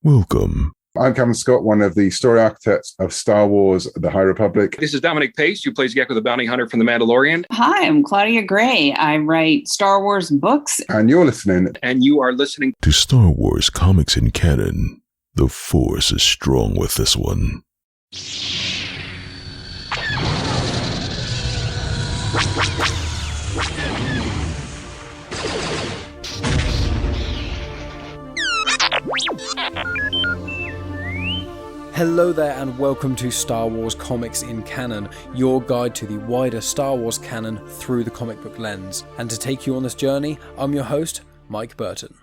Welcome. I'm Cameron Scott, one of the story architects of Star Wars The High Republic. This is Dominic Pace, who plays Gekko the Bounty Hunter from The Mandalorian. Hi, I'm Claudia Gray. I write Star Wars books. And you're listening. And you are listening to Star Wars Comics in Canon. The Force is strong with this one. Hello there and welcome to Star Wars Comics in Canon, your guide to the wider Star Wars canon through the comic book lens. And to take you on this journey, I'm your host, Mike Burton.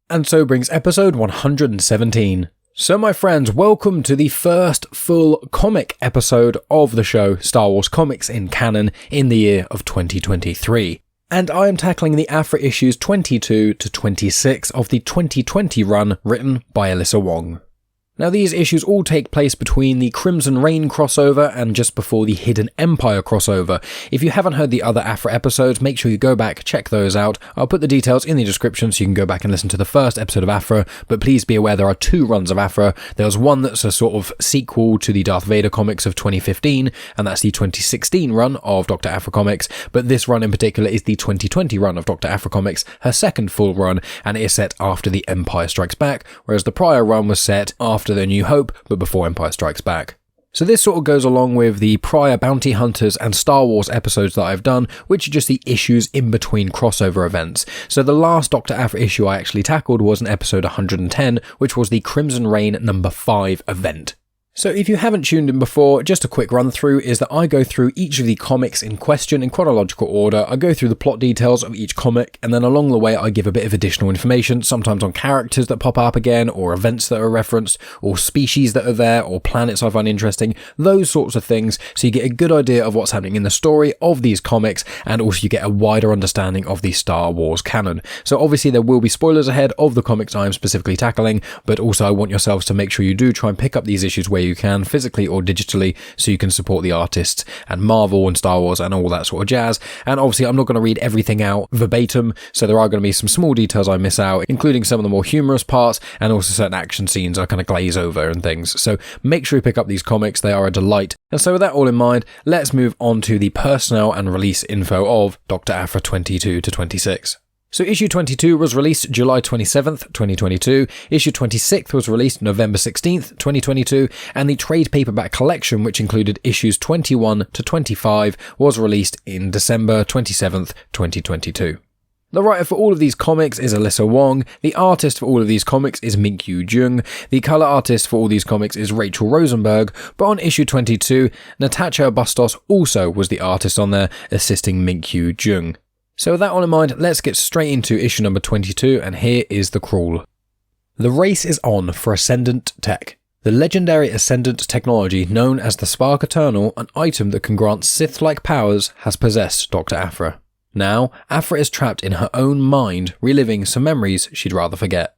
And so brings episode 117. So my friends, welcome to the first full comic episode of the show Star Wars Comics in Canon in the year of 2023. And I am tackling the Aphra issues 22 to 26 of the 2020 run written by Alyssa Wong. Now these issues all take place between the Crimson Reign crossover and just before the Hidden Empire crossover. If you haven't heard the other Aphra episodes, make sure you go back, check those out. I'll put the details in the description so you can go back and listen to the first episode of Aphra, but please be aware there are two runs of Aphra. There's one that's a sort of sequel to the Darth Vader comics of 2015, and that's the 2016 run of Doctor Aphra comics, but this run in particular is the 2020 run of Doctor Aphra comics, her second full run, and it is set after The Empire Strikes Back, whereas the prior run was set after The New Hope, but before Empire Strikes Back. So this sort of goes along with the prior Bounty Hunters and Star Wars episodes that I've done, which are just the issues in between crossover events. So the last Doctor Aphra issue I actually tackled was in episode 110, which was the Crimson Reign number 5 event. So if you haven't tuned in before, just a quick run through is that I go through each of the comics in question in chronological order. I go through the plot details of each comic, and then along the way I give a bit of additional information, sometimes on characters that pop up again, or events that are referenced, or species that are there, or planets I find interesting, those sorts of things, so you get a good idea of what's happening in the story of these comics, and also you get a wider understanding of the Star Wars canon. So obviously there will be spoilers ahead of the comics I am specifically tackling, but also I want yourselves to make sure you do try and pick up these issues where you can, physically or digitally, so you can support the artists and Marvel and Star Wars and all that sort of jazz. And obviously I'm not going to read everything out verbatim, so there are going to be some small details I miss out, including some of the more humorous parts and also certain action scenes I kind of glaze over and things. So make sure you pick up these comics, they are a delight. And so with that all in mind, let's move on to the personnel and release info of Doctor Aphra 22 to 26. So issue 22 was released July 27th, 2022, issue 26 was released November 16th, 2022, and the trade paperback collection, which included issues 21 to 25, was released in December 27th, 2022. The writer for all of these comics is Alyssa Wong, the artist for all of these comics is Minkyu Jung, the colour artist for all these comics is Rachelle Rosenberg, but on issue 22, Natacha Bustos also was the artist on there, assisting Minkyu Jung. So with that all in mind, let's get straight into issue number 22, and here is the crawl. The race is on for Ascendant Tech. The legendary Ascendant technology known as the Spark Eternal, an item that can grant Sith-like powers, has possessed Doctor Aphra. Now, Aphra is trapped in her own mind, reliving some memories she'd rather forget.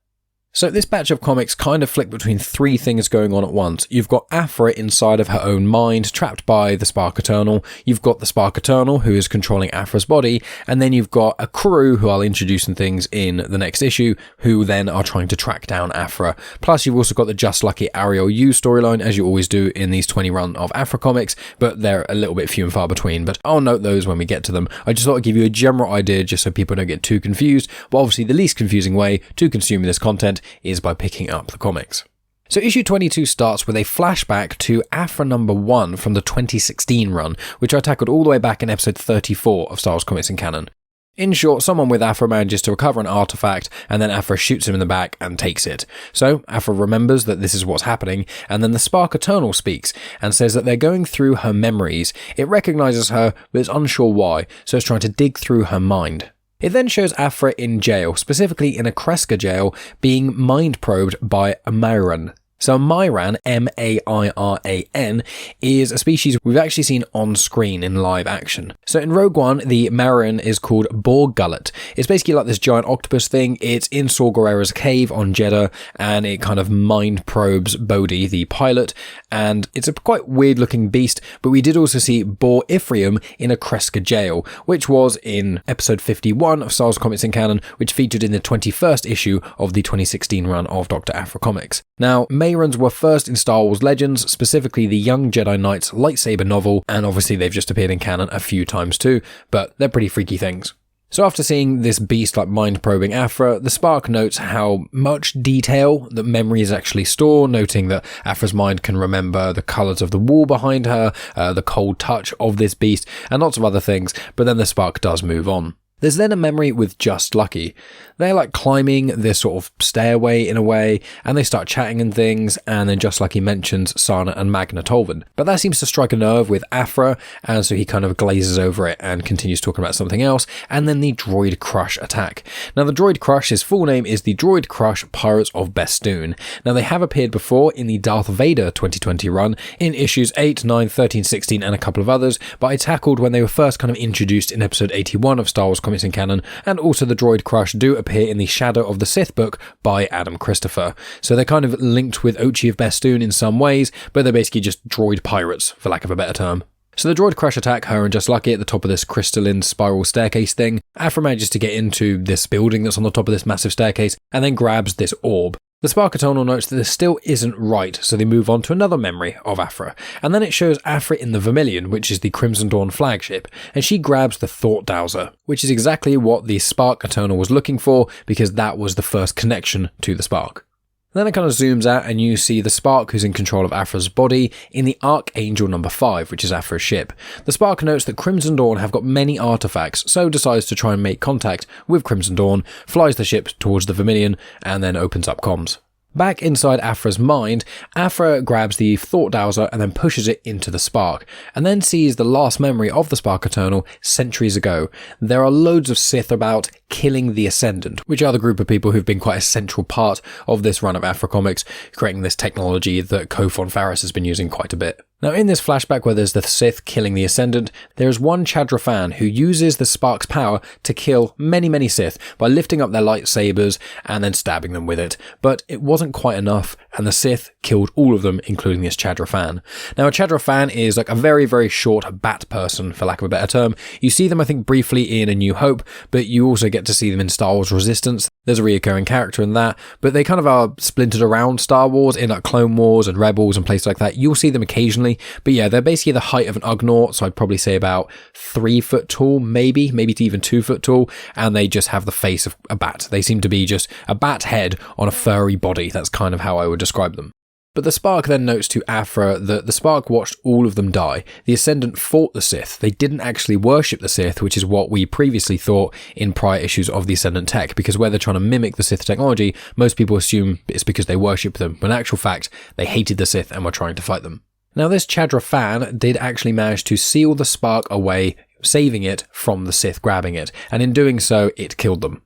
So this batch of comics kind of flick between three things going on at once. You've got Aphra inside of her own mind, trapped by the Spark Eternal. You've got the Spark Eternal, who is controlling Aphra's body. And then you've got a crew, who I'll introduce in things in the next issue, who then are trying to track down Aphra. Plus, you've also got the Just Lucky Ariel U storyline, as you always do in these 20 run of Aphra comics, but they're a little bit few and far between. But I'll note those when we get to them. I just thought I'd give you a general idea, just so people don't get too confused. But obviously, the least confusing way to consume this content is by picking up the comics. So issue 22 starts with a flashback to Aphra number 1 from the 2016 run, which I tackled all the way back in episode 34 of Star Wars Comics in Canon. In short, someone with Aphra manages to recover an artifact, and then Aphra shoots him in the back and takes it. So Aphra remembers that this is what's happening, and then the Spark Eternal speaks and says that they're going through her memories. It recognises her, but is unsure why, so it's trying to dig through her mind. It then shows Aphra in jail, specifically in a Kreska jail, being mind probed by a Mairan. So Mairan, Mairan, is a species we've actually seen on screen in live action. So in Rogue One, the Mairan is called Borg Gullet. It's basically like this giant octopus thing. It's in Saw Gerrera's cave on Jeddah, and it kind of mind probes Bodhi, the pilot, and it's a quite weird looking beast, but we did also see Bor Ifrium in a Kreska jail, which was in episode 51 of Star Wars Comics in Canon, which featured in the 21st issue of the 2016 run of Doctor Aphra comics. Now, Mairans were first in Star Wars Legends, specifically the Young Jedi Knights lightsaber novel, and obviously they've just appeared in canon a few times too, but they're pretty freaky things. So after seeing this beast like mind-probing Aphra, the Spark notes how much detail that memories actually store, noting that Aphra's mind can remember the colours of the wall behind her, the cold touch of this beast, and lots of other things, but then the Spark does move on. There's then a memory with Just Lucky. They're like climbing this sort of stairway in a way, and they start chatting and things, and then Just Lucky mentions Sana and Magna Tolvan. But that seems to strike a nerve with Aphra, and so he kind of glazes over it and continues talking about something else, and then the Droid Crush attack. Now the Droid Crush, his full name is the Droid Crush Pirates of Bestoon. Now they have appeared before in the Darth Vader 2020 run, in issues 8, 9, 13, 16, and a couple of others, but I tackled when they were first kind of introduced in episode 81 of Star Wars Comics in Canon, and also the Droid Crush do appear in the Shadow of the Sith book by Adam Christopher. So they're kind of linked with Ochi of Bestoon in some ways, but they're basically just droid pirates, for lack of a better term. So the Droid Crush attack her and Just Lucky at the top of this crystalline spiral staircase thing. Aphra manages to get into this building that's on the top of this massive staircase, and then grabs this orb. The Sparkatonal notes that this still isn't right, so they move on to another memory of Aphra, and then it shows Aphra in the Vermilion, which is the Crimson Dawn flagship, and she grabs the Thought Dowser, which is exactly what the Spark Eternal was looking for, because that was the first connection to the Spark. Then it kind of zooms out and you see the Spark who's in control of Aphra's body in the Archangel number 5, which is Aphra's ship. The Spark notes that Crimson Dawn have got many artifacts, so decides to try and make contact with Crimson Dawn, flies the ship towards the Vermilion, and then opens up comms. Back inside Aphra's mind, Aphra grabs the Thought Dowser and then pushes it into the Spark, and then sees the last memory of the Spark Eternal centuries ago. There are loads of Sith about killing the Ascendant, which are the group of people who've been quite a central part of this run of Aphra comics, creating this technology that Kofon Faris has been using quite a bit. Now in this flashback where there's the Sith killing the Ascendant, there is one Chadra-Fan who uses the Spark's power to kill many Sith by lifting up their lightsabers and then stabbing them with it, but it wasn't quite enough, and the Sith killed all of them, including this Chadra-Fan. Now a Chadra-Fan is like a very short bat person, for lack of a better term. You see them I think briefly in A New Hope, but you also get to see them in Star Wars Resistance. There's a reoccurring character in that, but they kind of are splintered around Star Wars in like Clone Wars and Rebels and places like that. You'll see them occasionally, but yeah, they're basically the height of an Ugnaught, so I'd probably say about 3 foot tall, maybe even 2 foot tall, and they just have the face of a bat. They seem to be just a bat head on a furry body. That's kind of how I would describe them. But the Spark then notes to Aphra that the Spark watched all of them die. The Ascendant fought the Sith. They didn't actually worship the Sith, which is what we previously thought in prior issues of the Ascendant tech, because where they're trying to mimic the Sith technology, most people assume it's because they worship them, but in actual fact, they hated the Sith and were trying to fight them. Now this Chadra-Fan did actually manage to seal the Spark away, saving it from the Sith grabbing it, and in doing so, it killed them.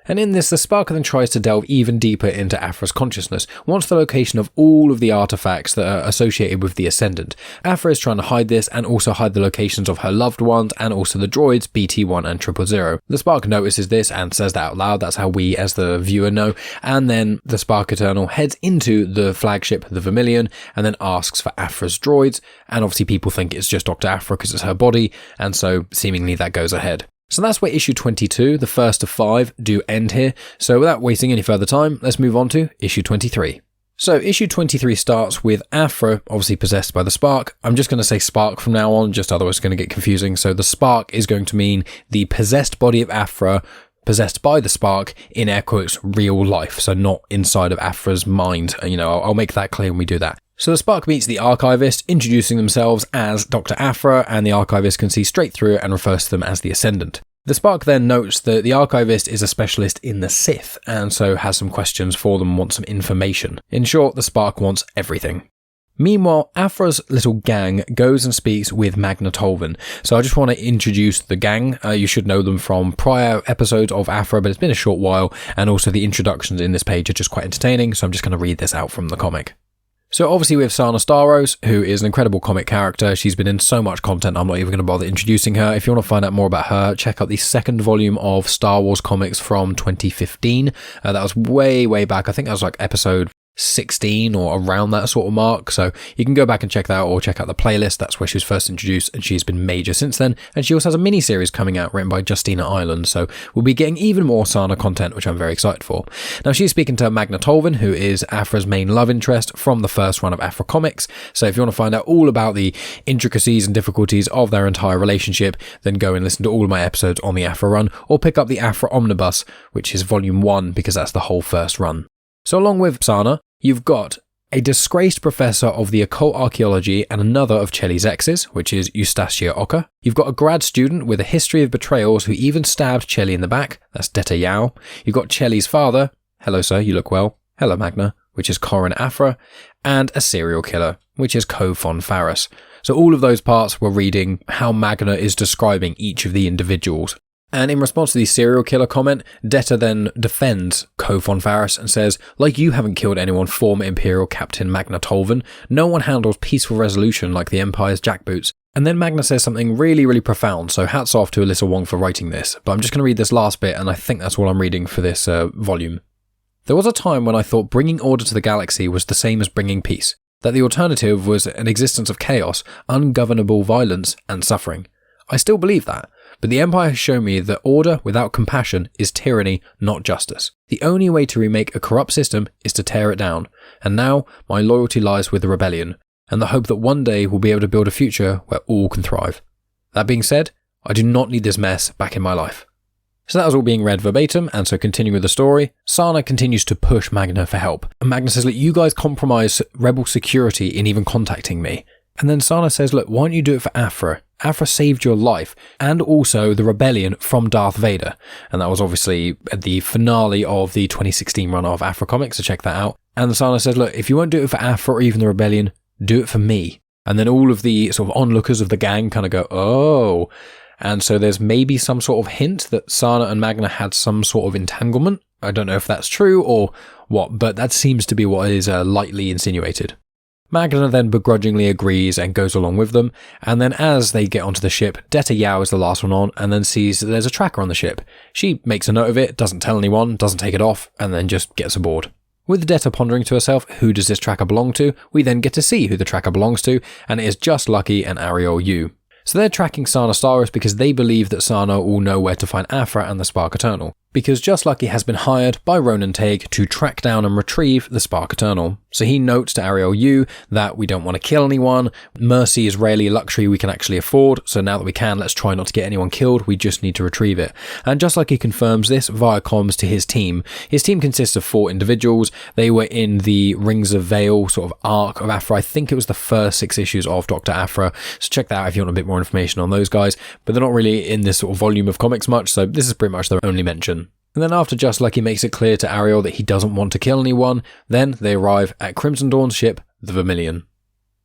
And in this, the Spark then tries to delve even deeper into Aphra's consciousness, wants the location of all of the artifacts that are associated with the Ascendant. Aphra is trying to hide this and also hide the locations of her loved ones and also the droids BT-1 and 000. The Spark notices this and says that out loud. That's how we as the viewer know. And then the Spark Eternal heads into the flagship, the Vermilion, and then asks for Aphra's droids. And obviously people think it's just Dr. Aphra because it's her body, and so seemingly that goes ahead. So that's where issue 22, the first of 5, do end here. So without wasting any further time, let's move on to issue 23. So issue 23 starts with Aphra, obviously possessed by the Spark. I'm just going to say Spark from now on, just otherwise it's going to get confusing. So the Spark is going to mean the possessed body of Aphra, possessed by the Spark, in air quotes, real life. So not inside of Aphra's mind. I'll make that clear when we do that. So the Spark meets the Archivist, introducing themselves as Dr. Aphra, and the Archivist can see straight through it and refers to them as the Ascendant. The Spark then notes that the Archivist is a specialist in the Sith, and so has some questions for them, wants some information. In short, the Spark wants everything. Meanwhile, Aphra's little gang goes and speaks with Magna Tolvan. So I just want to introduce the gang. You should know them from prior episodes of Aphra, but it's been a short while, and also the introductions in this page are just quite entertaining, so I'm just going to read this out from the comic. So obviously we have Sana Starros, who is an incredible comic character. She's been in so much content, I'm not even going to bother introducing her. If you want to find out more about her, check out the second volume of Star Wars comics from 2015. That was way back. I think that was like episode 16 or around that sort of mark. So you can go back and check that out, or check out the playlist. That's where she was first introduced, and she's been major since then. And she also has a mini-series coming out written by Justina Ireland. So we'll be getting even more Sana content, which I'm very excited for. Now she's speaking to Magna Tolvan, who is Aphra's main love interest from the first run of Aphra comics. So if you want to find out all about the intricacies and difficulties of their entire relationship, then go and listen to all of my episodes on the Aphra run, or pick up the Aphra Omnibus, which is volume 1, because that's the whole first run. So along with Sana, you've got a disgraced professor of the occult archaeology and another of Chelly's exes, which is Eustacia Oka. You've got a grad student with a history of betrayals who even stabbed Chelly in the back, that's Detta Yao. You've got Chelly's father, hello sir, you look well, hello Magna, which is Corin Aphra, and a serial killer, which is Ko Von Farris. So all of those parts were reading how Magna is describing each of the individuals. And in response to the serial killer comment, Detta then defends Ko Von Farris and says, like you haven't killed anyone, former Imperial Captain Magna Tolvan, no one handles peaceful resolution like the Empire's jackboots. And then Magna says something really profound, so hats off to Alyssa Wong for writing this. But I'm just going to read this last bit, and I think that's all I'm reading for this volume. There was a time when I thought bringing order to the galaxy was the same as bringing peace, that the alternative was an existence of chaos, ungovernable violence, and suffering. I still believe that. But the Empire has shown me that order without compassion is tyranny, not justice. The only way to remake a corrupt system is to tear it down. And now, my loyalty lies with the rebellion, and the hope that one day we'll be able to build a future where all can thrive. That being said, I do not need this mess back in my life. So that was all being read verbatim, and so continuing with the story, Sana continues to push Magna for help. And Magna says, look, you guys compromise rebel security in even contacting me. And then Sana says, look, why don't you do it for Aphra? Aphra saved your life, and also the rebellion from Darth Vader. And that was obviously at the finale of the 2016 run of Aphra comics, so check that out. And Sana says, look, if you won't do it for Aphra or even the rebellion, do it for me. And then all of the sort of onlookers of the gang kind of go, oh. And so there's maybe some sort of hint that Sana and Magna had some sort of entanglement. I don't know if that's true or what, but that seems to be what is lightly insinuated. Magna then begrudgingly agrees and goes along with them, and then as they get onto the ship, Detta Yao is the last one on, and then sees that there's a tracker on the ship. She makes a note of it, doesn't tell anyone, doesn't take it off, and then just gets aboard. With Detta pondering to herself, who does this tracker belong to, we then get to see who the tracker belongs to, and it is Just Lucky and Ariel Yu. So they're tracking Sana Starros because they believe that Sana will know where to find Aphra and the Spark Eternal, because Just Lucky has been hired by Ronan Tague to track down and retrieve the Spark Eternal. So he notes to Ariel Yu that we don't want to kill anyone, mercy is rarely a luxury we can actually afford, so now that we can, let's try not to get anyone killed, we just need to retrieve it. And Just Lucky confirms this via comms to his team. His team consists of 4 individuals. They were in the Rings of Vale sort of arc of Aphra. I think it was the first 6 issues of Doctor Aphra, so check that out if you want a bit more information on those guys, but they're not really in this sort of volume of comics much, so this is pretty much their only mention. And then after Just Lucky makes it clear to Ariel that he doesn't want to kill anyone, then they arrive at Crimson Dawn's ship, the Vermilion.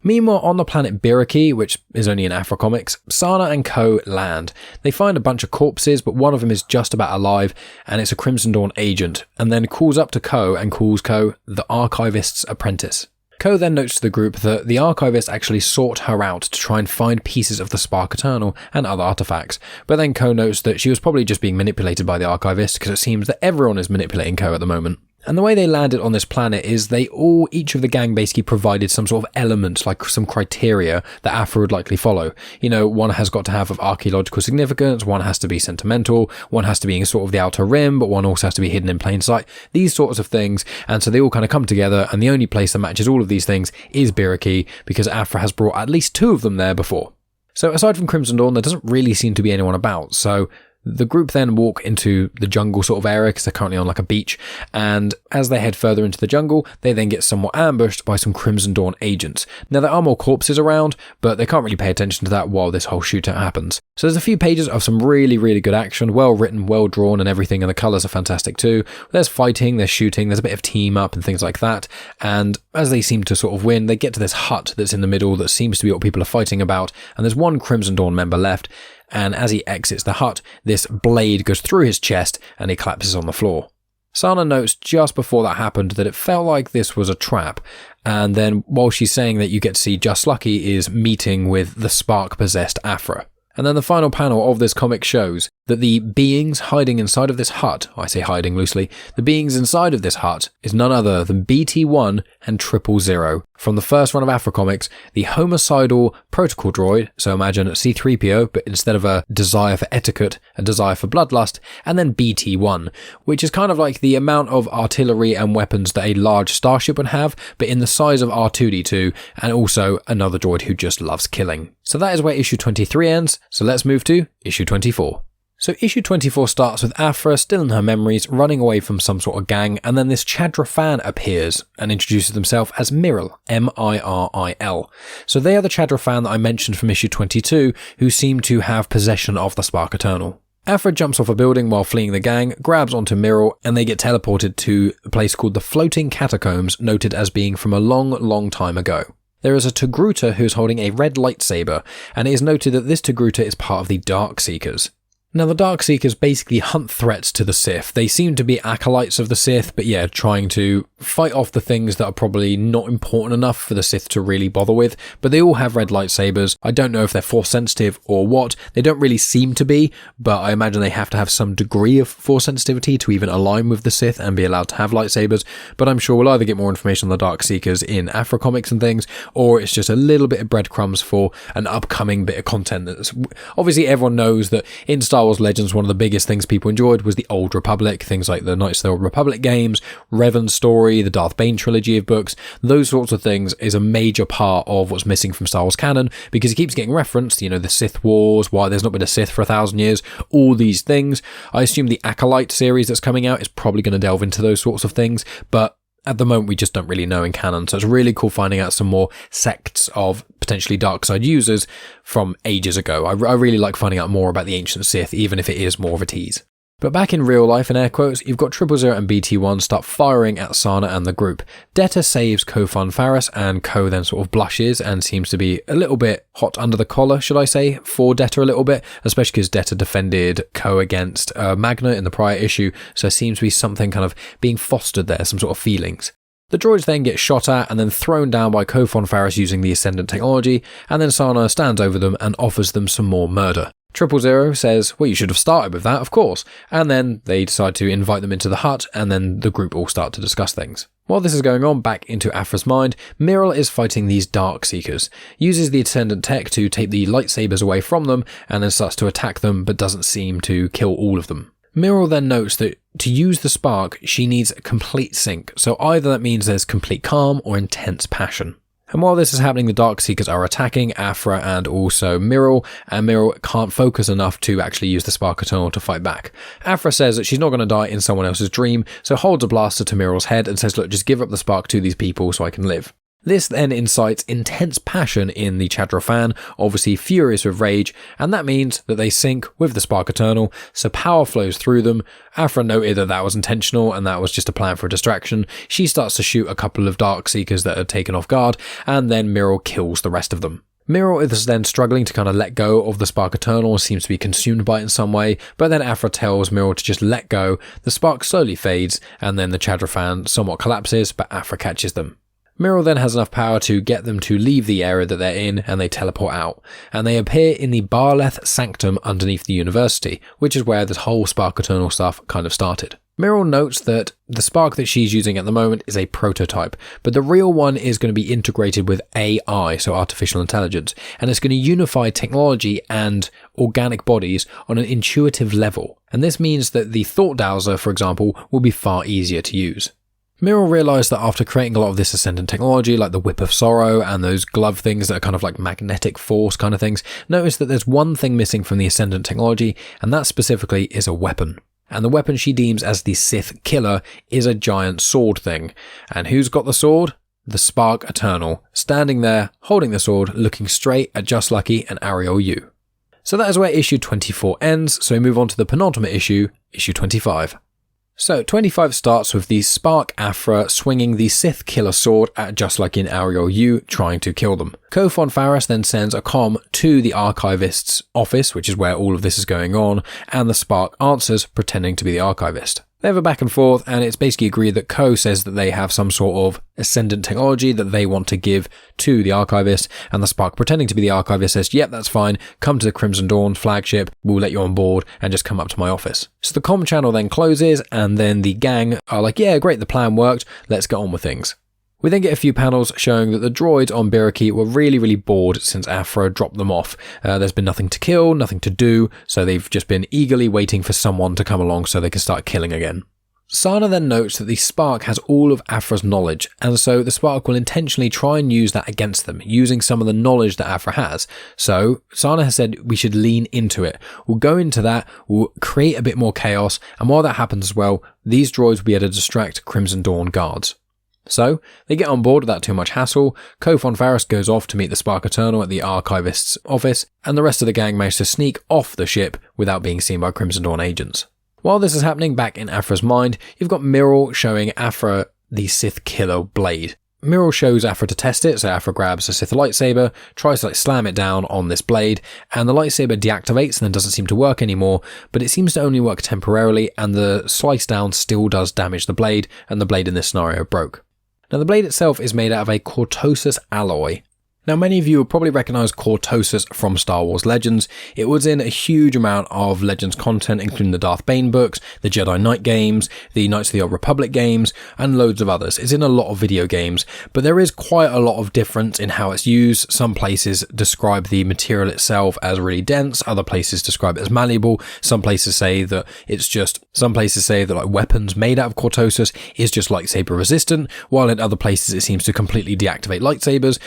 Meanwhile, on the planet Biraki, which is only in Aphra comics, Sana and Ko land. They find a bunch of corpses, but one of them is just about alive, and it's a Crimson Dawn agent, and then calls up to Ko and calls Ko the Archivist's apprentice. Ko then notes to the group that the Archivist actually sought her out to try and find pieces of the Spark Eternal and other artifacts, but then Ko notes that she was probably just being manipulated by the Archivist because it seems that everyone is manipulating Ko at the moment. And the way they landed on this planet is each of the gang basically provided some sort of element, like some criteria that Aphra would likely follow. You know, one has got to have of archaeological significance, one has to be sentimental, one has to be in sort of the outer rim, but one also has to be hidden in plain sight, these sorts of things. And so they all kind of come together, and the only place that matches all of these things is Biraki, because Aphra has brought at least 2 of them there before. So aside from Crimson Dawn, there doesn't really seem to be anyone about, so the group then walk into the jungle sort of area because they're currently on like a beach, and as they head further into the jungle, they then get somewhat ambushed by some Crimson Dawn agents. Now there are more corpses around, but they can't really pay attention to that while this whole shootout happens. So there's a few pages of some really good action, well written, well drawn and everything, and the colours are fantastic too. There's fighting, there's shooting, there's a bit of team up and things like that, and as they seem to sort of win, they get to this hut that's in the middle that seems to be what people are fighting about, and there's one Crimson Dawn member left, and as he exits the hut, this blade goes through his chest and he collapses on the floor. Sana notes just before that happened that it felt like this was a trap, and then while she's saying that, you get to see Just Lucky is meeting with the spark-possessed Aphra. And then the final panel of this comic shows that the beings hiding inside of this hut, I say hiding loosely, the beings inside of this hut is none other than BT-1 and 000 from the first run of Aphra comics, the homicidal protocol droid, so imagine C-3PO, but instead of a desire for etiquette, a desire for bloodlust, and then BT-1, which is kind of like the amount of artillery and weapons that a large starship would have, but in the size of R2-D2, and also another droid who just loves killing. So that is where issue 23 ends, so let's move to issue 24. So issue 24 starts with Aphra still in her memories, running away from some sort of gang, and then this Chadra-Fan appears and introduces himself as Miril, M-I-R-I-L. So they are the Chadra-Fan that I mentioned from issue 22, who seem to have possession of the Spark Eternal. Aphra jumps off a building while fleeing the gang, grabs onto Miril, and they get teleported to a place called the Floating Catacombs, noted as being from a long, long time ago. There is a Togruta who's holding a red lightsaber, and it is noted that this Togruta is part of the Darkseekers. Now, the Darkseekers basically hunt threats to the Sith. They seem to be acolytes of the Sith, but yeah, trying to fight off the things that are probably not important enough for the Sith to really bother with, but they all have red lightsabers. I don't know if they're force sensitive or what. They don't really seem to be, but I imagine they have to have some degree of force sensitivity to even align with the Sith and be allowed to have lightsabers, but I'm sure we'll either get more information on the Darkseekers in Aphra comics and things, or it's just a little bit of breadcrumbs for an upcoming bit of content. That's obviously, everyone knows that in Star Wars Legends, one of the biggest things people enjoyed was the Old Republic, things like the Knights of the Old Republic games, Revan's story, the Darth Bane trilogy of books. Those sorts of things is a major part of what's missing from Star Wars canon, because it keeps getting referenced, you know, the Sith Wars, why there's not been a Sith for 1,000 years, all these things. I assume the Acolyte series that's coming out is probably going to delve into those sorts of things, but at the moment, we just don't really know in canon, so it's really cool finding out some more sects of potentially dark side users from ages ago. I really like finding out more about the ancient Sith, even if it is more of a tease. But back in real life, in air quotes, you've got 000 and BT-1 start firing at Sana and the group. Detta saves Ko-Fun Faris, and Ko then sort of blushes and seems to be a little bit hot under the collar, should I say, for Detta a little bit, especially because Detta defended Ko against Magna in the prior issue, so there seems to be something kind of being fostered there, some sort of feelings. The droids then get shot at and then thrown down by Ko-Fun Faris using the Ascendant technology, and then Sana stands over them and offers them some more murder. 000 says, well, you should have started with that, of course, and then they decide to invite them into the hut, and then the group all start to discuss things. While this is going on, back into Aphra's mind, Miril is fighting these Darkseekers, uses the Ascendant tech to take the lightsabers away from them, and then starts to attack them, but doesn't seem to kill all of them. Miril then notes that to use the spark, she needs a complete sync, so either that means there's complete calm or intense passion. And while this is happening, the Darkseekers are attacking Aphra and also Miril, and Miril can't focus enough to actually use the Spark Eternal to fight back. Aphra says that she's not going to die in someone else's dream, so holds a blaster to Miril's head and says, look, just give up the spark to these people so I can live. This then incites intense passion in the Chadra-Fan, obviously furious with rage, and that means that they sync with the Spark Eternal, so power flows through them. Aphra noted that that was intentional and that was just a plan for a distraction. She starts to shoot a couple of Darkseekers that are taken off guard, and then Miril kills the rest of them. Miril is then struggling to kind of let go of the Spark Eternal, seems to be consumed by it in some way, but then Aphra tells Miril to just let go. The spark slowly fades, and then the Chadra-Fan somewhat collapses, but Aphra catches them. Miril then has enough power to get them to leave the area that they're in, and they teleport out, and they appear in the Barleth Sanctum underneath the university, which is where this whole Spark Eternal stuff kind of started. Miril notes that the spark that she's using at the moment is a prototype, but the real one is going to be integrated with AI, so artificial intelligence, and it's going to unify technology and organic bodies on an intuitive level, and this means that the Thought Dowser, for example, will be far easier to use. Miril realised that after creating a lot of this Ascendant technology, like the Whip of Sorrow and those glove things that are kind of like magnetic force kind of things, noticed that there's one thing missing from the Ascendant technology, and that specifically is a weapon. And the weapon she deems as the Sith Killer is a giant sword thing. And who's got the sword? The Spark Eternal, standing there, holding the sword, looking straight at Just Lucky and Ariel Yu. So that is where issue 24 ends, so we move on to the penultimate issue, issue 25. So, 25 starts with the Spark Aphra swinging the Sith Killer sword at Just Lucky and Ariel Yu, trying to kill them. Ko-Fun Faris then sends a comm to the Archivist's office, which is where all of this is going on, and the Spark answers, pretending to be the Archivist. They have a back and forth, and it's basically agreed that Ko says that they have some sort of ascendant technology that they want to give to the Archivist, and the Spark, pretending to be the Archivist, says, yep, that's fine, come to the Crimson Dawn flagship, we'll let you on board, and just come up to my office. So the comm channel then closes, and then the gang are like, yeah, great, the plan worked, let's get on with things. We then get a few panels showing that the droids on Biraki were really bored since Aphra dropped them off. There's been nothing to kill, nothing to do, so they've just been eagerly waiting for someone to come along so they can start killing again. Sana then notes that the Spark has all of Aphra's knowledge, and so the Spark will intentionally try and use that against them, using some of the knowledge that Aphra has. So Sana has said we should lean into it. We'll go into that, we'll create a bit more chaos, and while that happens as well, these droids will be able to distract Crimson Dawn guards. So, they get on board without too much hassle, Ko-Fon Farris goes off to meet the Spark Eternal at the Archivist's office, and the rest of the gang manage to sneak off the ship without being seen by Crimson Dawn agents. While this is happening back in Aphra's mind, you've got Miral showing Aphra the Sith Killer blade. Miral shows Aphra to test it, so Aphra grabs a Sith lightsaber, tries to slam it down on this blade, and the lightsaber deactivates and then doesn't seem to work anymore, but it seems to only work temporarily, and the slice down still does damage the blade, and the blade in this scenario broke. Now the blade itself is made out of a Cortosis alloy. Now many of you will probably recognise Cortosis from Star Wars Legends. It was in a huge amount of Legends content, including the Darth Bane books, the Jedi Knight games, the Knights of the Old Republic games, and loads of others. It's in a lot of video games, but there is quite a lot of difference in how it's used. Some places describe the material itself as really dense, other places describe it as malleable, some places say that like weapons made out of Cortosis is just lightsaber resistant, while in other places it seems to completely deactivate lightsabers.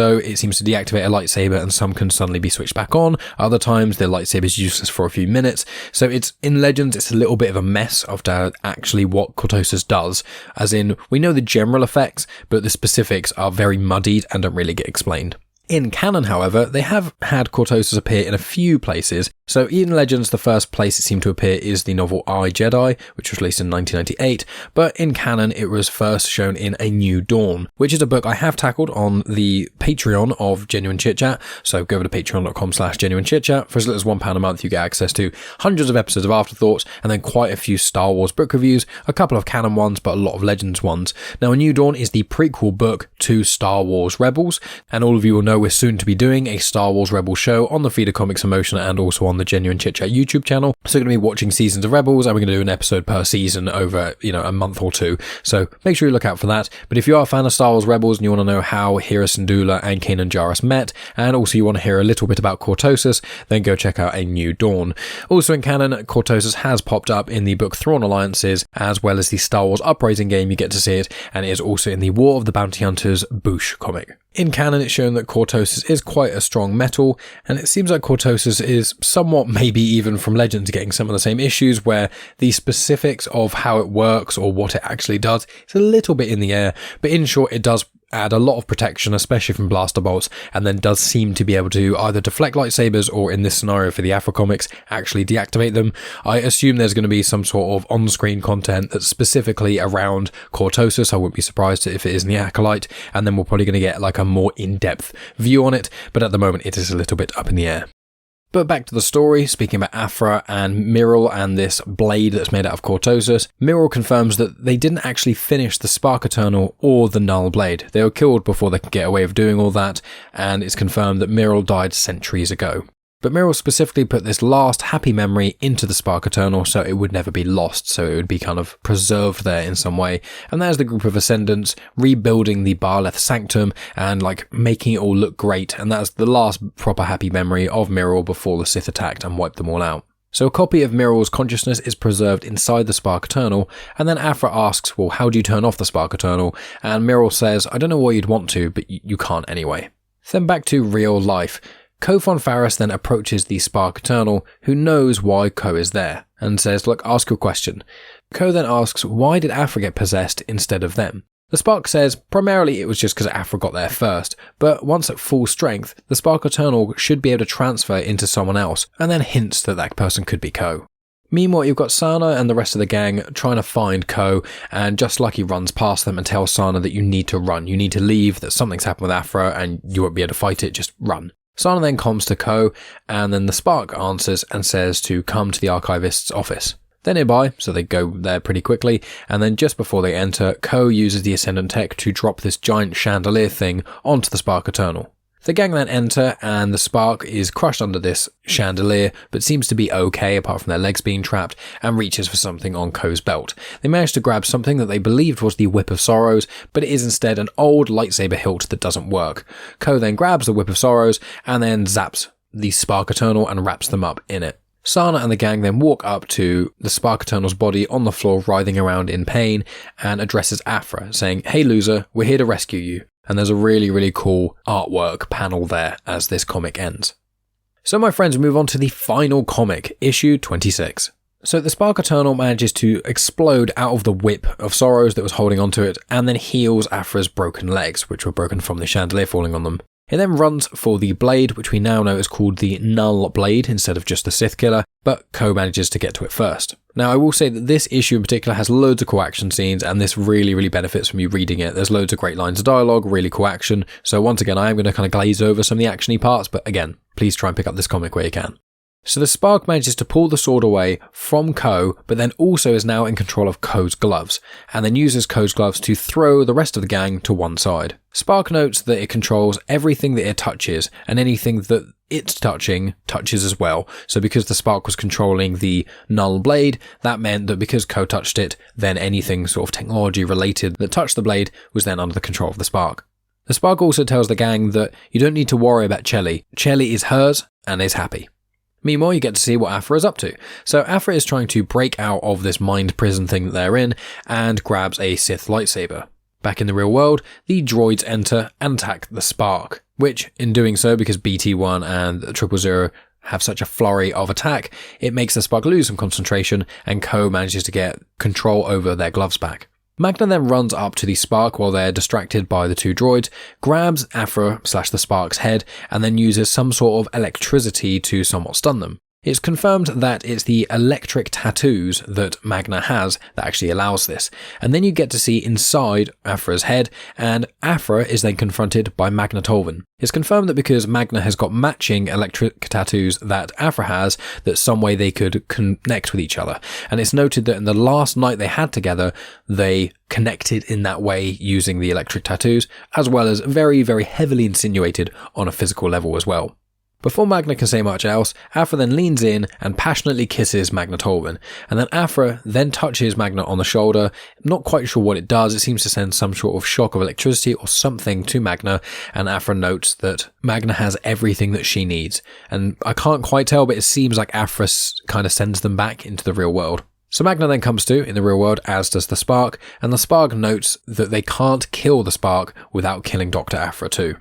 It seems to deactivate a lightsaber and some can suddenly be switched back on. Other times their lightsaber is useless for a few minutes. So it's in Legends, it's a little bit of a mess of actually what Cortosis does. As in, we know the general effects, but the specifics are very muddied and don't really get explained. In canon, however, they have had Cortosis appear in a few places. So in Legends, the first place it seemed to appear is the novel I, Jedi, which was released in 1998, but in canon it was first shown in A New Dawn, which is a book I have tackled on the Patreon of Genuine Chit-Chat, so go over to patreon.com/Genuine Chit-Chat. For as little as £1 a month, you get access to hundreds of episodes of Afterthoughts, and then quite a few Star Wars book reviews, a couple of canon ones, but a lot of Legends ones. Now, A New Dawn is the prequel book to Star Wars Rebels, and all of you will know we're soon to be doing a Star Wars Rebels show on the Feeder Comics Emotion and also on the Genuine Chit-Chat YouTube channel. So we're going to be watching seasons of Rebels, and we're going to do an episode per season over, a month or two. So make sure you look out for that. But if you are a fan of Star Wars Rebels and you want to know how Hera Syndulla and Kanan Jarrus met, and also you want to hear a little bit about Cortosis, then go check out A New Dawn. Also in canon, Cortosis has popped up in the book Thrawn Alliances, as well as the Star Wars Uprising game, you get to see it, and it is also in the War of the Bounty Hunters Boosh comic. In canon, it's shown that Cortosis is quite a strong metal, and it seems like Cortosis is somewhat, maybe even from Legends, getting some of the same issues where the specifics of how it works or what it actually does is a little bit in the air, but in short, it does add a lot of protection, especially from blaster bolts, and then does seem to be able to either deflect lightsabers or, in this scenario for the Aphra comics, actually deactivate them. I assume there's going to be some sort of on-screen content that's specifically around Cortosis. I wouldn't be surprised if it is in the Acolyte, and then we're probably going to get like a more in-depth view on it, but at the moment it is a little bit up in the air. But back to the story, speaking about Aphra and Miral and this blade that's made out of Cortosis, Miral confirms that they didn't actually finish the Spark Eternal or the Null Blade. They were killed before they could get away with doing all that, and it's confirmed that Miral died centuries ago. But Miral specifically put this last happy memory into the Spark Eternal so it would never be lost, so it would be kind of preserved there in some way. And there's the group of Ascendants rebuilding the Barleth Sanctum and making it all look great, and that's the last proper happy memory of Miral before the Sith attacked and wiped them all out. So a copy of Miral's consciousness is preserved inside the Spark Eternal, and then Aphra asks, well, how do you turn off the Spark Eternal? And Miral says, I don't know why you'd want to, but you can't anyway. Then back to real life. Ko-Fon Farris then approaches the Spark Eternal, who knows why Ko is there, and says, look, ask your question. Ko then asks, why did Aphra get possessed instead of them? The Spark says, primarily it was just because Aphra got there first, but once at full strength, the Spark Eternal should be able to transfer into someone else, and then hints that that person could be Ko. Meanwhile, you've got Sana and the rest of the gang trying to find Ko, and just like he runs past them and tells Sana that you need to run, you need to leave, that something's happened with Aphra, and you won't be able to fight it, just run. Sana then comms to Ko, and then the Spark answers and says to come to the Archivist's office. They're nearby, so they go there pretty quickly, and then just before they enter, Ko uses the Ascendant tech to drop this giant chandelier thing onto the Spark Eternal. The gang then enter, and the Spark is crushed under this chandelier, but seems to be okay apart from their legs being trapped, and reaches for something on Ko's belt. They manage to grab something that they believed was the Whip of Sorrows, but it is instead an old lightsaber hilt that doesn't work. Ko then grabs the Whip of Sorrows, and then zaps the Spark Eternal and wraps them up in it. Sana and the gang then walk up to the Spark Eternal's body on the floor writhing around in pain and addresses Aphra, saying, "Hey loser, we're here to rescue you." And there's a really, really cool artwork panel there as this comic ends. So my friends, move on to the final comic, issue 26. So the Spark Eternal manages to explode out of the Whip of Sorrows that was holding onto it, and then heals Aphra's broken legs, which were broken from the chandelier falling on them. It then runs for the blade, which we now know is called the Null Blade instead of just the Sith Killer, but Ko manages to get to it first. Now, I will say that this issue in particular has loads of cool action scenes, and this really, really benefits from you reading it. There's loads of great lines of dialogue, really cool action. So once again, I am going to kind of glaze over some of the actiony parts, but again, please try and pick up this comic where you can. So the Spark manages to pull the sword away from Ko, but then also is now in control of Ko's gloves, and then uses Ko's gloves to throw the rest of the gang to one side. Spark notes that it controls everything that it touches, and anything that it's touching touches as well. So because the Spark was controlling the Null Blade, that meant that because Ko touched it, then anything sort of technology related that touched the blade was then under the control of the Spark. The Spark also tells the gang that you don't need to worry about Chelly. Chelly is hers and is happy. Meanwhile, you get to see what Aphra is up to. So Aphra is trying to break out of this mind prison thing that they're in and grabs a Sith lightsaber. Back in the real world, the droids enter and attack the Spark, which, in doing so, because BT-1 and 000 have such a flurry of attack, it makes the Spark lose some concentration, and Ko manages to get control over their gloves back. Magna then runs up to the Spark while they're distracted by the two droids, grabs Aphra/the Spark's head, and then uses some sort of electricity to somewhat stun them. It's confirmed that it's the electric tattoos that Magna has that actually allows this, and then you get to see inside Aphra's head, and Aphra is then confronted by Magna Tolvan. It's confirmed that because Magna has got matching electric tattoos that Aphra has, that some way they could connect with each other, and it's noted that in the last night they had together, they connected in that way using the electric tattoos, as well as very, very heavily insinuated on a physical level as well. Before Magna can say much else, Aphra then leans in and passionately kisses Magna Tolvan, and then Aphra then touches Magna on the shoulder. Not quite sure what it does, it seems to send some sort of shock of electricity or something to Magna, and Aphra notes that Magna has everything that she needs, and I can't quite tell, but it seems like Aphra kind of sends them back into the real world. So Magna then comes to in the real world, as does the Spark, and the Spark notes that they can't kill the Spark without killing Doctor Aphra too.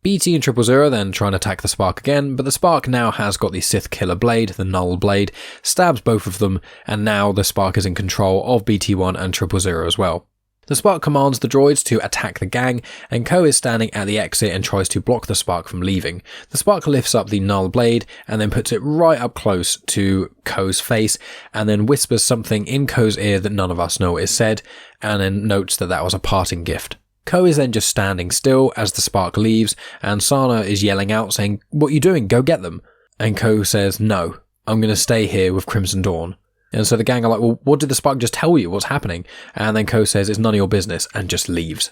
BT and 000 then try and attack the Spark again, but the Spark now has got the Sith Killer blade, the Null Blade, stabs both of them, and now the Spark is in control of BT-1 and 000 as well. The Spark commands the droids to attack the gang, and Ko is standing at the exit and tries to block the Spark from leaving. The Spark lifts up the Null Blade and then puts it right up close to Ko's face, and then whispers something in Ko's ear that none of us know is said, and then notes that that was a parting gift. Ko is then just standing still as the Spark leaves, and Sana is yelling out saying, "What are you doing? Go get them." And Ko says, "No, I'm going to stay here with Crimson Dawn." And so the gang are like, "Well, what did the Spark just tell you? What's happening?" And then Ko says, "It's none of your business," and just leaves.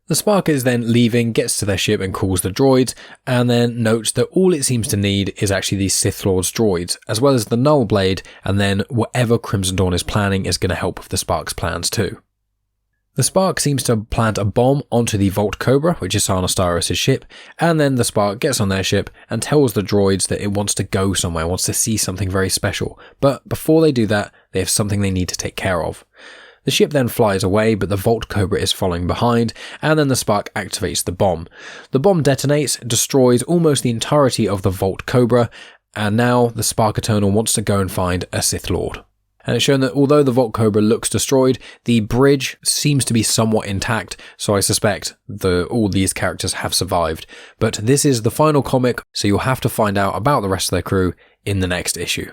The Spark is then leaving, gets to their ship and calls the droids, and then notes that all it seems to need is actually these Sith Lord's droids, as well as the Null Blade, and then whatever Crimson Dawn is planning is going to help with the Spark's plans too. The Spark seems to plant a bomb onto the Vault Cobra, which is Sana Starros' ship, and then the Spark gets on their ship and tells the droids that it wants to go somewhere, wants to see something very special. But before they do that, they have something they need to take care of. The ship then flies away, but the Vault Cobra is following behind, and then the Spark activates the bomb. The bomb detonates, destroys almost the entirety of the Vault Cobra, and now the Spark Eternal wants to go and find a Sith Lord. And it's shown that although the Vault Cobra looks destroyed, the bridge seems to be somewhat intact, so I suspect all these characters have survived. But this is the final comic, so you'll have to find out about the rest of their crew in the next issue.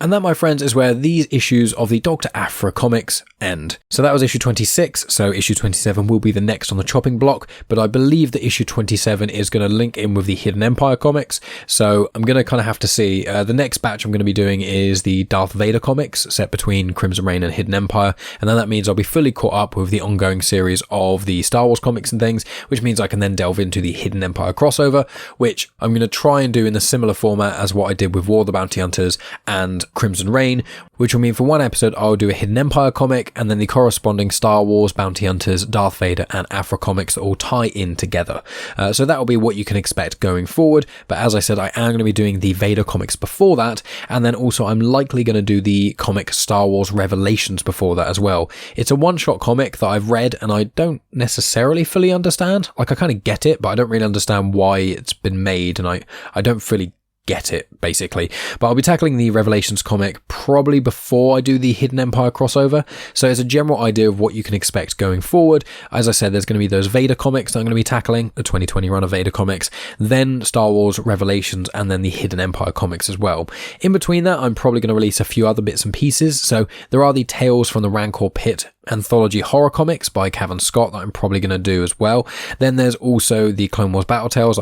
And that, my friends, is where these issues of the Doctor Aphra comics end. So that was issue 26, so issue 27 will be the next on the chopping block, but I believe that issue 27 is going to link in with the Hidden Empire comics, so I'm going to kind of have to see. The next batch I'm going to be doing is the Darth Vader comics, set between Crimson Reign and Hidden Empire, and then that means I'll be fully caught up with the ongoing series of the Star Wars comics and things, which means I can then delve into the Hidden Empire crossover, which I'm going to try and do in a similar format as what I did with War of the Bounty Hunters and Crimson Reign, which will mean for one episode I'll do a Hidden Empire comic and then the corresponding Star Wars, Bounty Hunters, Darth Vader and Aphra comics that all tie in together. So that will be what you can expect going forward, but as I said, I am going to be doing the Vader comics before that, and then also I'm likely going to do the comic Star Wars Revelations before that as well. It's a one-shot comic that I've read and I don't necessarily fully understand. Like, I kind of get it, but I don't really understand why it's been made, and I don't fully get it, basically. But I'll be tackling the Revelations comic probably before I do the Hidden Empire crossover, so it's a general idea of what you can expect going forward. As I said, there's going to be those Vader comics that I'm going to be tackling, the 2020 run of Vader comics, then Star Wars Revelations, and then the Hidden Empire comics as well. In between that, I'm probably going to release a few other bits and pieces, so there are the Tales from the Rancor Pit anthology horror comics by Cavan Scott that I'm probably going to do as well. Then there's also the Clone Wars Battle Tales.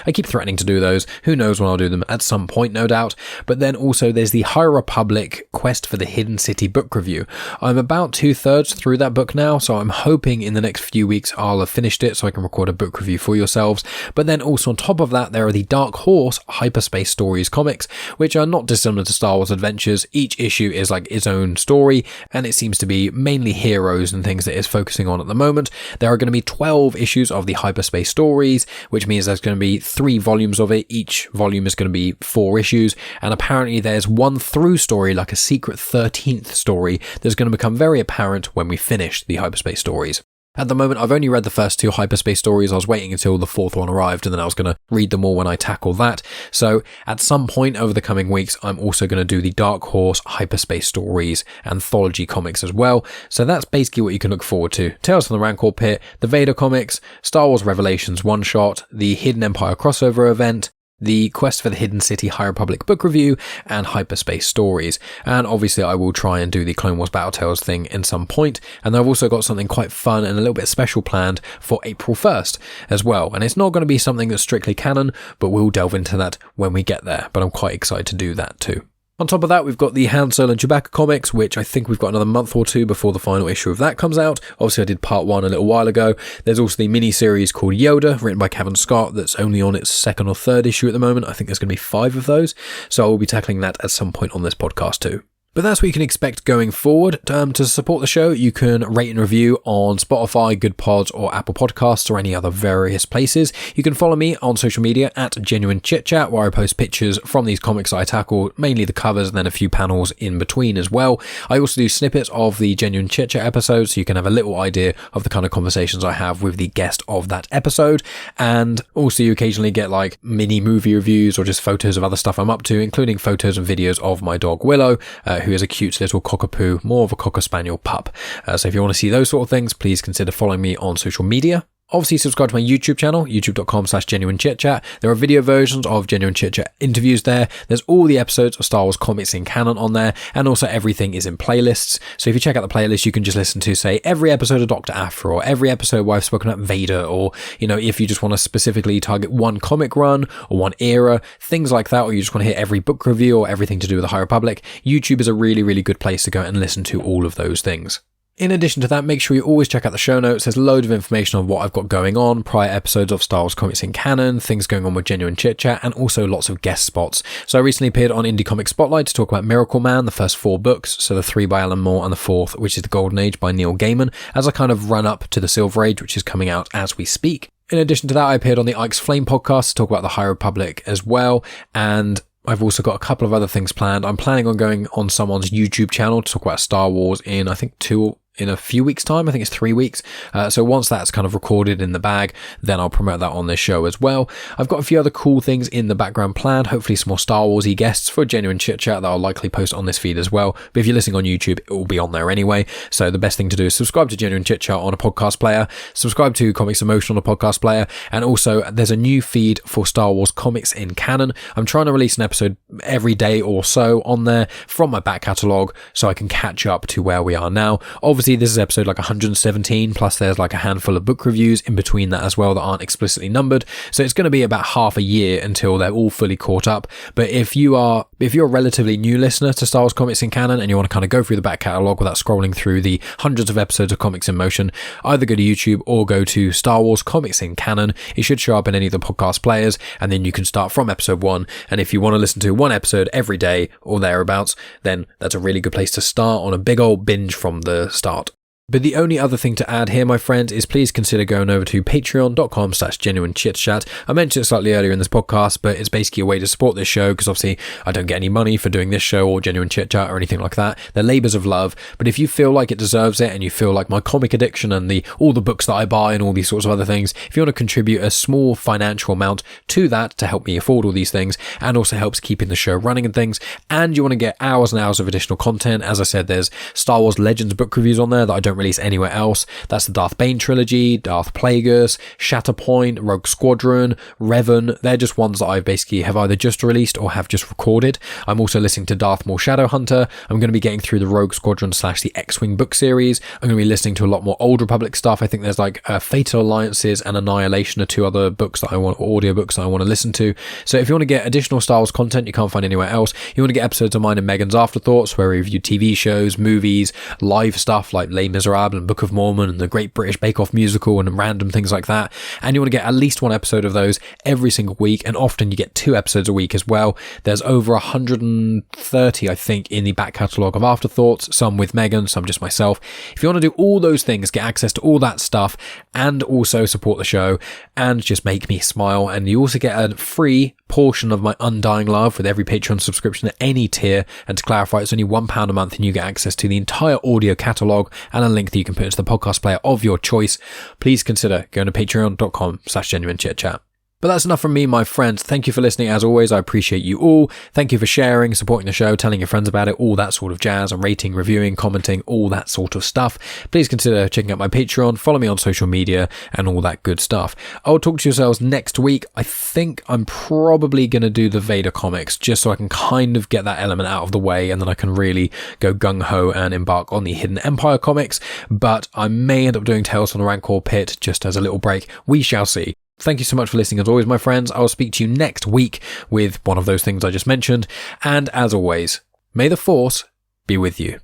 I keep threatening to do those. Who knows when I'll do them, at some point, no doubt. But then also there's the High Republic Quest for the Hidden City book review. I'm about 2/3 through that book now, so I'm hoping in the next few weeks I'll have finished it so I can record a book review for yourselves. But then also on top of that, there are the Dark Horse Hyperspace Stories comics, which are not dissimilar to Star Wars Adventures. Each issue is like its own story, and it seems to be mainly heroes and things that it's focusing on at the moment. There are going to be 12 issues of the Hyperspace Stories, which means there's going to be 3 volumes of it. Each volume is going to be 4 issues, and apparently there's one through story, like a secret 13th story, that's going to become very apparent when we finish the Hyperspace Stories. At the moment, I've only read the first 2 Hyperspace Stories. I was waiting until the 4th one arrived, and then I was going to read them all when I tackle that. So at some point over the coming weeks, I'm also going to do the Dark Horse Hyperspace Stories anthology comics as well. So that's basically what you can look forward to. Tales from the Rancor Pit, the Vader comics, Star Wars Revelations one-shot, the Hidden Empire crossover event, the Quest for the Hidden City High Republic book review, and Hyperspace Stories. And obviously I will try and do the Clone Wars Battle Tales thing in some point, and I've also got something quite fun and a little bit special planned for April 1st as well. And it's not going to be something that's strictly canon, but we'll delve into that when we get there, but I'm quite excited to do that too. On top of that, we've got the Han Solo and Chewbacca comics, which I think we've got another month or 2 before the final issue of that comes out. Obviously, I did part 1 a little while ago. There's also the mini-series called Yoda, written by Cavan Scott, that's only on its 2nd or 3rd issue at the moment. I think there's going to be 5 of those, so I will be tackling that at some point on this podcast too. But that's what you can expect going forward. To support the show, you can rate and review on Spotify, Good Pods, or Apple Podcasts, or any other various places. You can follow me on social media at Genuine Chit-Chat, where I post pictures from these comics I tackle, mainly the covers and then a few panels in between as well. I also do snippets of the Genuine Chit-Chat episodes, so you can have a little idea of the kind of conversations I have with the guest of that episode. And also you occasionally get like mini movie reviews or just photos of other stuff I'm up to, including photos and videos of my dog Willow, who is a cute little cockapoo, more of a cocker spaniel pup. So if you want to see those sort of things, please consider following me on social media. Obviously, subscribe to my YouTube channel, youtube.com/Genuine Chit-Chat. There are video versions of Genuine Chit-Chat interviews there. There's all the episodes of Star Wars comics in canon on there, and also everything is in playlists. So if you check out the playlist, you can just listen to, say, every episode of Doctor Aphra, or every episode where I've spoken about Vader, or, you know, if you just want to specifically target one comic run, or one era, things like that, or you just want to hear every book review, or everything to do with the High Republic, YouTube is a really, really good place to go and listen to all of those things. In addition to that, make sure you always check out the show notes. There's loads of information on what I've got going on, prior episodes of Star Wars comics in canon, things going on with Genuine Chit-Chat, and also lots of guest spots. So I recently appeared on Indie Comic Spotlight to talk about Miracle Man, the first 4 books, so the 3 by Alan Moore and the 4th, which is the Golden Age by Neil Gaiman, as I kind of run up to the Silver Age, which is coming out as we speak. In addition to that, I appeared on the Ike's Flame podcast to talk about the High Republic as well, and I've also got a couple of other things planned. I'm planning on going on someone's YouTube channel to talk about Star Wars in, I think, 2 in a few weeks' time. I think it's 3 weeks. So once that's kind of recorded in the bag, then I'll promote that on this show as well. I've got a few other cool things in the background planned. Hopefully some more Star Warsy guests for Genuine Chit-Chat that I'll likely post on this feed as well. But if you're listening on YouTube, it will be on there anyway. So the best thing to do is subscribe to Genuine Chit-Chat on a podcast player, subscribe to Comics in Motion on a podcast player, and also there's a new feed for Star Wars Comics in Canon. I'm trying to release an episode every day or so on there from my back catalogue so I can catch up to where we are now. Obviously, this is episode like 117, plus there's like a handful of book reviews in between that as well that aren't explicitly numbered. So it's going to be about half a year until they're all fully caught up. But if you're a relatively new listener to Star Wars Comics in Canon and you want to kind of go through the back catalogue without scrolling through the hundreds of episodes of Comics in Motion, either go to YouTube or go to Star Wars Comics in Canon. It should show up in any of the podcast players, and then you can start from episode 1. And if you want to listen to one episode every day or thereabouts, then that's a really good place to start on a big old binge from the start. But the only other thing to add here, my friends, is please consider going over to patreon.com/genuinechitchat. I mentioned it slightly earlier in this podcast, but it's basically a way to support this show, because obviously I don't get any money for doing this show or Genuine Chit-Chat or anything like that. They're labours of love. But if you feel like it deserves it, and you feel like my comic addiction and all the books that I buy and all these sorts of other things, if you want to contribute a small financial amount to that to help me afford all these things, and also helps keeping the show running and things, and you want to get hours and hours of additional content, as I said, there's Star Wars Legends book reviews on there that I don't release anywhere else. That's the Darth Bane trilogy, Darth Plagueis, Shatterpoint, Rogue Squadron, Revan. They're just ones that I basically have either just released or have just recorded. I'm also listening to Darth Maul Shadowhunter. I'm going to be getting through the Rogue Squadron / the X-Wing book series. I'm going to be listening to a lot more Old Republic stuff. I think there's like Fatal Alliances and Annihilation are 2 other books that I want, audiobooks that I want to listen to. So if you want to get additional Star Wars content you can't find anywhere else, you want to get episodes of mine and Megan's Afterthoughts, where we review TV shows, movies, live stuff like Les Miserables and Book of Mormon and the Great British Bake Off musical and random things like that, and you want to get at least 1 episode of those every single week, and often you get 2 episodes a week as well. There's over 130, I think, in the back catalogue of Afterthoughts, some with Megan, some just myself. If you want to do all those things, get access to all that stuff, and also support the show and just make me smile, and you also get a free portion of my undying love with every Patreon subscription at any tier. And to clarify, it's only £1 a month and you get access to the entire audio catalogue and a link that you can put into the podcast player of your choice. Please consider going to patreon.com/genuinechitchat. But that's enough from me, my friends. Thank you for listening. As always, I appreciate you all. Thank you for sharing, supporting the show, telling your friends about it, all that sort of jazz, and rating, reviewing, commenting, all that sort of stuff. Please consider checking out my Patreon, follow me on social media, and all that good stuff. I'll talk to yourselves next week. I think I'm probably going to do the Vader comics, just so I can kind of get that element out of the way, and then I can really go gung-ho and embark on the Hidden Empire comics. But I may end up doing Tales from the Rancor Pit just as a little break. We shall see. Thank you so much for listening as always, my friends. I'll speak to you next week with one of those things I just mentioned. And as always, may the Force be with you.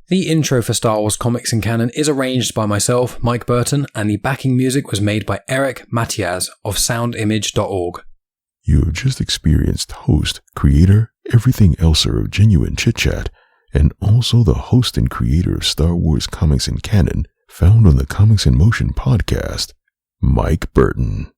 The intro for Star Wars Comics in Canon is arranged by myself, Mike Burton, and the backing music was made by Eric Matias of soundimage.org. You have just experienced host, creator, everything elser of Genuine Chit-Chat, and also the host and creator of Star Wars Comics in Canon, found on the Comics in Motion podcast, Mike Burton.